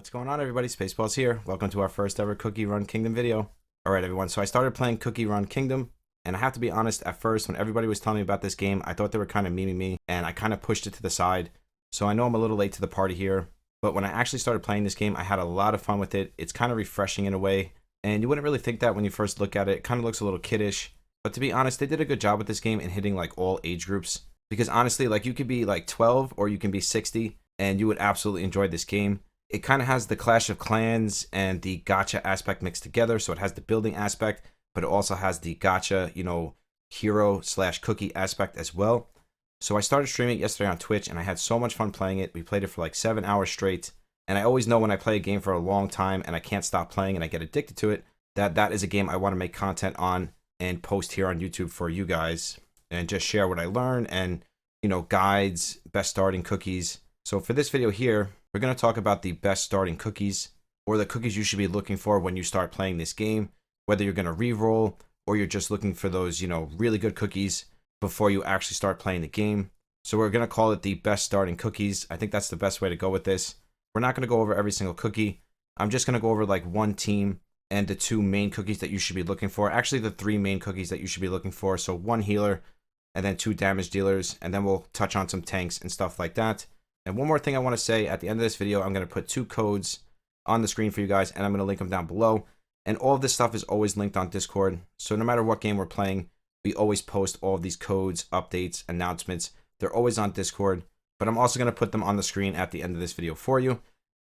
What's going on, everybody? Spaceballs here. Welcome to our first ever Cookie Run Kingdom video. Alright everyone, so I started playing Cookie Run Kingdom, and I have to be honest, at first when everybody was telling me about this game, I thought they were kind of memeing me, and I kind of pushed it to the side. So I know I'm a little late to the party here, but when I actually started playing this game, I had a lot of fun with it. It's kind of refreshing in a way, and you wouldn't really think that when you first look at it. It kind of looks a little kiddish, but to be honest, they did a good job with this game in hitting like all age groups. Because honestly, like you could be like 12 or you can be 60, and you would absolutely enjoy this game. It kind of has the Clash of Clans and the gacha aspect mixed together. So it has the building aspect, but it also has the gacha, hero / cookie aspect as well. So I started streaming it yesterday on Twitch, and I had so much fun playing it. We played it for like 7 hours straight. And I always know when I play a game for a long time and I can't stop playing and I get addicted to it, that is a game I want to make content on and post here on YouTube for you guys and just share what I learn and, guides, best starting cookies. So for this video here, we're going to talk about the best starting cookies, or the cookies you should be looking for when you start playing this game, whether you're going to re-roll or you're just looking for those, really good cookies before you actually start playing the game. So we're going to call it the best starting cookies. I think that's the best way to go with this. We're not going to go over every single cookie. I'm just going to go over like one team and the two main cookies that you should be looking for. Actually, the three main cookies that you should be looking for. So one healer and then two damage dealers, and then we'll touch on some tanks and stuff like that. And one more thing I want to say at the end of this video, I'm going to put two codes on the screen for you guys, and I'm going to link them down below. And all of this stuff is always linked on Discord. So no matter what game we're playing, we always post all of these codes, updates, announcements. They're always on Discord, but I'm also going to put them on the screen at the end of this video for you.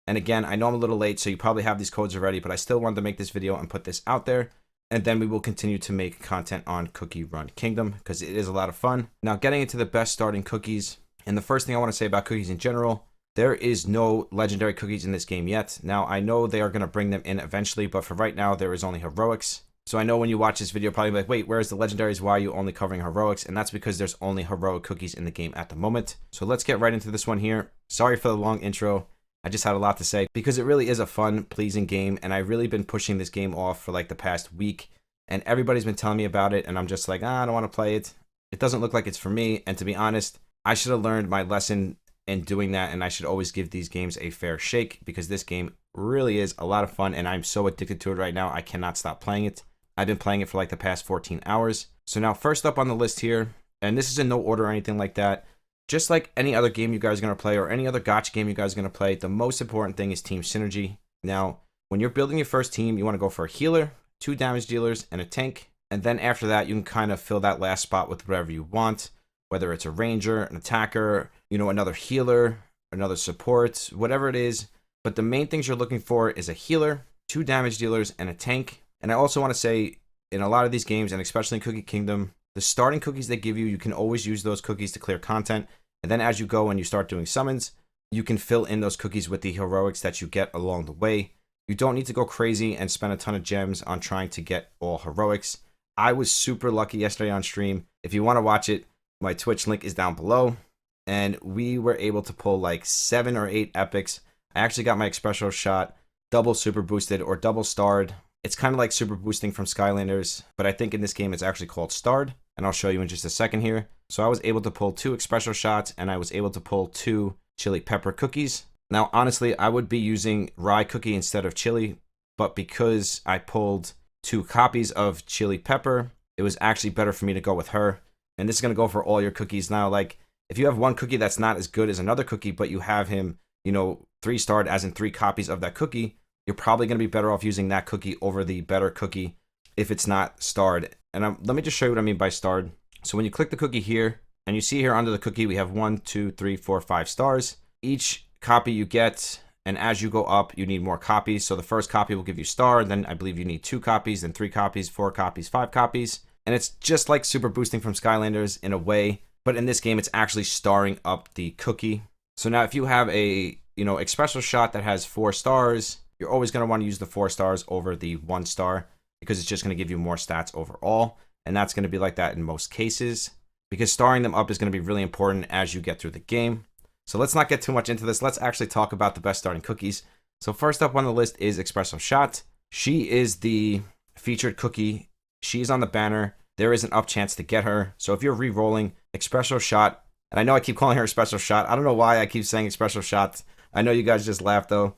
And again, I know I'm a little late, so you probably have these codes already, but I still wanted to make this video and put this out there. And then we will continue to make content on Cookie Run Kingdom because it is a lot of fun. Now, getting into the best starting cookies. And the first thing I want to say about cookies in general, there is no legendary cookies in this game yet. Now, I know they are going to bring them in eventually, but for right now, there is only heroics. So I know when you watch this video, probably like, wait, where's the legendaries? Why are you only covering heroics? And that's because there's only heroic cookies in the game at the moment. So let's get right into this one here. Sorry for the long intro. I just had a lot to say because it really is a fun, pleasing game. And I've really been pushing this game off for like the past week. And everybody's been telling me about it. And I'm just like, I don't want to play it. It doesn't look like it's for me. And to be honest, I should have learned my lesson in doing that, and I should always give these games a fair shake because this game really is a lot of fun, and I'm so addicted to it right now, I cannot stop playing it. I've been playing it for like the past 14 hours. So now first up on the list here, and this is in no order or anything like that, just like any other game you guys are going to play or any other gacha game you guys are going to play, the most important thing is team synergy. Now, when you're building your first team, you want to go for a healer, two damage dealers, and a tank, and then after that, you can kind of fill that last spot with whatever you want. Whether it's a ranger, an attacker, another healer, another support, whatever it is. But the main things you're looking for is a healer, two damage dealers, and a tank. And I also want to say, in a lot of these games, and especially in Cookie Kingdom, the starting cookies they give you, you can always use those cookies to clear content. And then as you go and you start doing summons, you can fill in those cookies with the heroics that you get along the way. You don't need to go crazy and spend a ton of gems on trying to get all heroics. I was super lucky yesterday on stream. If you want to watch it, my Twitch link is down below, and we were able to pull like 7 or 8 epics. I actually got my special shot double super boosted or double starred. It's kind of like super boosting from Skylanders, but I think in this game it's actually called starred, and I'll show you in just a second here. So I was able to pull 2 special shots, and I was able to pull 2 chili pepper cookies. Now, honestly, I would be using rye cookie instead of chili, but because I pulled 2 copies of chili pepper, it was actually better for me to go with her. And this is going to go for all your cookies. Now, like, if you have one cookie that's not as good as another cookie, but you have him, 3-starred, as in 3 copies of that cookie, you're probably going to be better off using that cookie over the better cookie if it's not starred. And let me just show you what I mean by starred. So when you click the cookie here, and you see here under the cookie, we have 1, 2, 3, 4, 5 stars. Each copy you get, and as you go up, you need more copies. So the first copy will give you star, and then I believe you need 2 copies, then 3 copies, 4 copies, 5 copies. And it's just like super boosting from Skylanders in a way, but in this game, it's actually starring up the cookie. So now if you have a, a special shot that has 4 stars, you're always going to want to use the 4 stars over the 1 star because it's just going to give you more stats overall. And that's going to be like that in most cases because starring them up is going to be really important as you get through the game. So let's not get too much into this. Let's actually talk about the best starting cookies. So first up on the list is Espresso Shot. She is the featured cookie. She's on the banner. There is an up chance to get her. So if you're re-rolling Espresso Shot, and I know I keep calling her Espresso Shot. I don't know why I keep saying Espresso Shot. I know you guys just laughed though.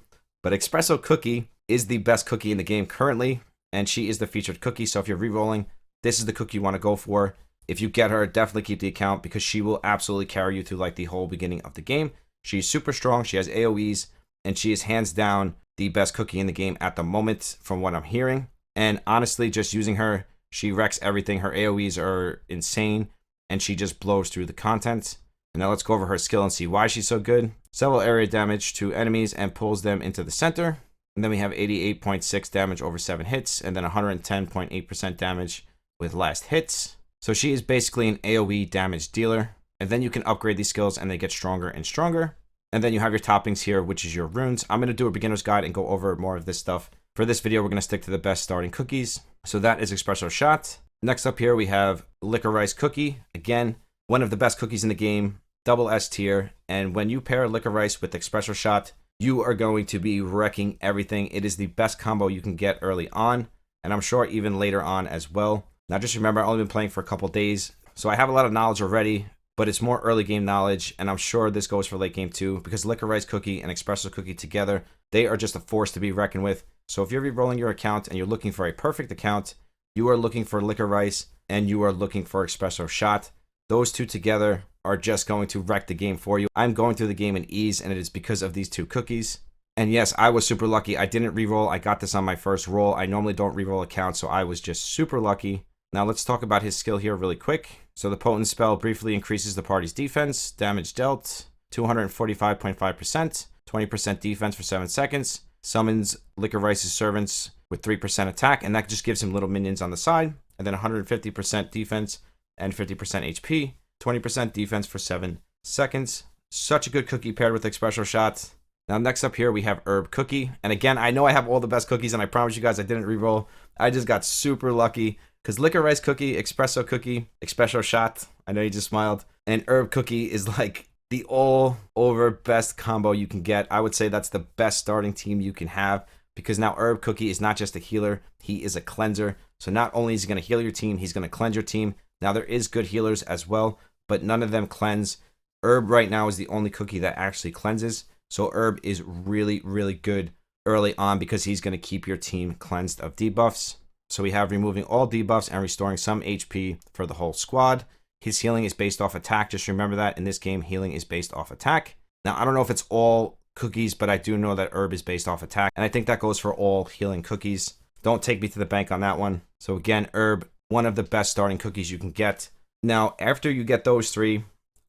But Espresso Cookie is the best cookie in the game currently, and she is the featured cookie. So if you're rerolling, this is the cookie you want to go for. If you get her, definitely keep the account because she will absolutely carry you through like the whole beginning of the game. She's super strong. She has AoEs, and she is hands down the best cookie in the game at the moment from what I'm hearing. And honestly, just using her, she wrecks everything. Her AoEs are insane, and she just blows through the content. And now let's go over her skill and see why she's so good. Several area damage to enemies and pulls them into the center. And then we have 88.6 damage over 7 hits, and then 110.8% damage with last hits. So she is basically an AoE damage dealer. And then you can upgrade these skills and they get stronger and stronger. And then you have your toppings here, which is your runes. I'm going to do a beginner's guide and go over more of this stuff. For this video, we're going to stick to the best starting cookies. So that is Espresso Shot. Next up here, we have Licorice Cookie. Again, one of the best cookies in the game, double S tier. And when you pair Licorice with Espresso Shot, you are going to be wrecking everything. It is the best combo you can get early on, and I'm sure even later on as well. Now just remember, I've only been playing for a couple days, so I have a lot of knowledge already, but it's more early game knowledge, and I'm sure this goes for late game too, because Licorice Cookie and Espresso Cookie together, they are just a force to be reckoned with. So if you're re-rolling your account and you're looking for a perfect account, you are looking for Licorice and you are looking for Espresso Shot. Those two together are just going to wreck the game for you. I'm going through the game in ease, and it is because of these two cookies. And yes, I was super lucky. I didn't re-roll. I got this on my first roll. I normally don't re-roll accounts, so I was just super lucky. Now let's talk about his skill here really quick. So the potent spell briefly increases the party's defense, damage dealt, 245.5%, 20% defense for 7 seconds, summons Licorice's servants with 3% attack, and that just gives him little minions on the side, and then 150% defense and 50% HP, 20% defense for 7 seconds. Such a good cookie paired with Espresso Shot. Now next up here we have Herb Cookie, and again, I know I have all the best cookies, and I promise you guys I didn't re-roll. I just got super lucky. Because Licorice Cookie, Espresso Cookie, Espresso Shot, I know you just smiled, and Herb Cookie is like the all-over best combo you can get. I would say that's the best starting team you can have, because now Herb Cookie is not just a healer, he is a cleanser. So not only is he going to heal your team, he's going to cleanse your team. Now there is good healers as well, but none of them cleanse. Herb right now is the only cookie that actually cleanses. So Herb is really, really good early on because he's going to keep your team cleansed of debuffs. So we have removing all debuffs and restoring some HP for the whole squad. His healing is based off attack. Just remember that in this game, healing is based off attack. Now, I don't know if it's all cookies, but I do know that Herb is based off attack. And I think that goes for all healing cookies. Don't take me to the bank on that one. So again, Herb, one of the best starting cookies you can get. Now, after you get those three,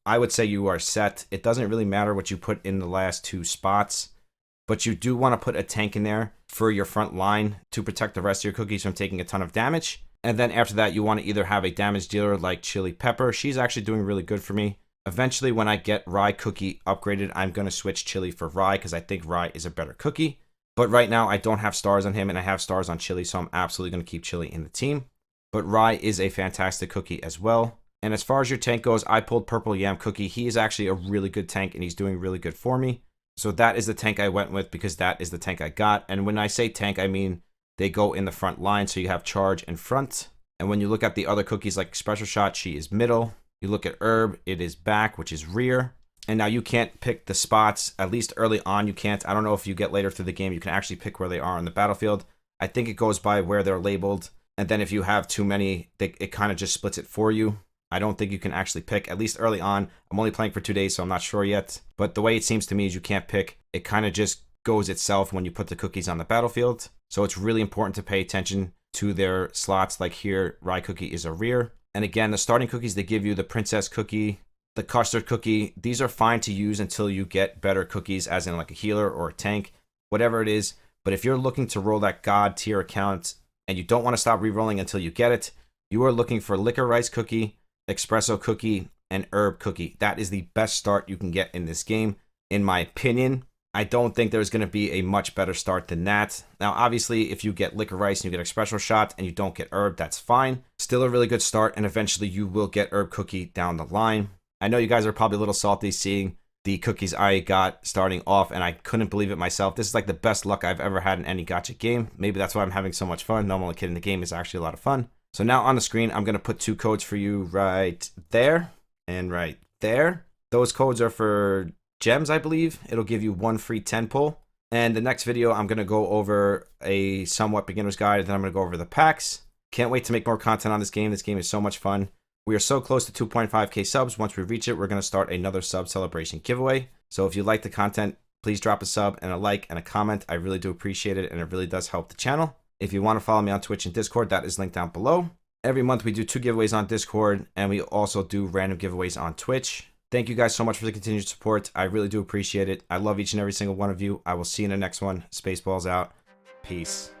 I would say you are set. It doesn't really matter what you put in the last 2 spots, but you do want to put a tank in there for your front line to protect the rest of your cookies from taking a ton of damage. And then after that, you want to either have a damage dealer like Chili Pepper. She's actually doing really good for me. Eventually, when I get Rye Cookie upgraded, I'm going to switch Chili for Rye because I think Rye is a better cookie. But right now, I don't have stars on him and I have stars on Chili, so I'm absolutely going to keep Chili in the team. But Rye is a fantastic cookie as well. And as far as your tank goes, I pulled Purple Yam Cookie. He is actually a really good tank and he's doing really good for me. So that is the tank I went with because that is the tank I got. And when I say tank, I mean they go in the front line. So you have charge and front. And when you look at the other cookies like Espresso Shot, she is middle. You look at Herb, it is back, which is rear. And now you can't pick the spots, at least early on you can't. I don't know if you get later through the game, you can actually pick where they are on the battlefield. I think it goes by where they're labeled. And then if you have too many, it kind of just splits it for you. I don't think you can actually pick, at least early on. I'm only playing for 2 days, so I'm not sure yet. But the way it seems to me is you can't pick. It kind of just goes itself when you put the cookies on the battlefield. So it's really important to pay attention to their slots. Like here, Rye Cookie is a rear. And again, the starting cookies they give you, the Princess Cookie, the Custard Cookie, these are fine to use until you get better cookies, as in like a healer or a tank, whatever it is. But if you're looking to roll that God tier account and you don't want to stop re-rolling until you get it, you are looking for Licorice Cookie, Espresso Cookie, and Herb Cookie. That is the best start you can get in this game, in my opinion. I don't think there's going to be a much better start than that. Now, obviously, if you get Licorice and you get Espresso Shot and you don't get Herb, that's fine. Still a really good start, and eventually you will get Herb Cookie down the line. I know you guys are probably a little salty seeing the cookies I got starting off, and I couldn't believe it myself. This is like the best luck I've ever had in any gacha game. Maybe that's why I'm having so much fun. No, I'm only kidding. The game is actually a lot of fun. So now on the screen, I'm going to put 2 codes for you right there and right there. Those codes are for gems, I believe. It'll give you 1 free 10 pull. And the next video, I'm going to go over a somewhat beginner's guide, and then I'm going to go over the packs. Can't wait to make more content on this game. This game is so much fun. We are so close to 2.5k subs. Once we reach it, we're going to start another sub celebration giveaway. So if you like the content, please drop a sub and a like and a comment. I really do appreciate it, and it really does help the channel. If you want to follow me on Twitch and Discord, that is linked down below. Every month we do 2 giveaways on Discord, and we also do random giveaways on Twitch. Thank you guys so much for the continued support. I really do appreciate it. I love each and every single one of you. I will see you in the next one. Spaceballs out. Peace.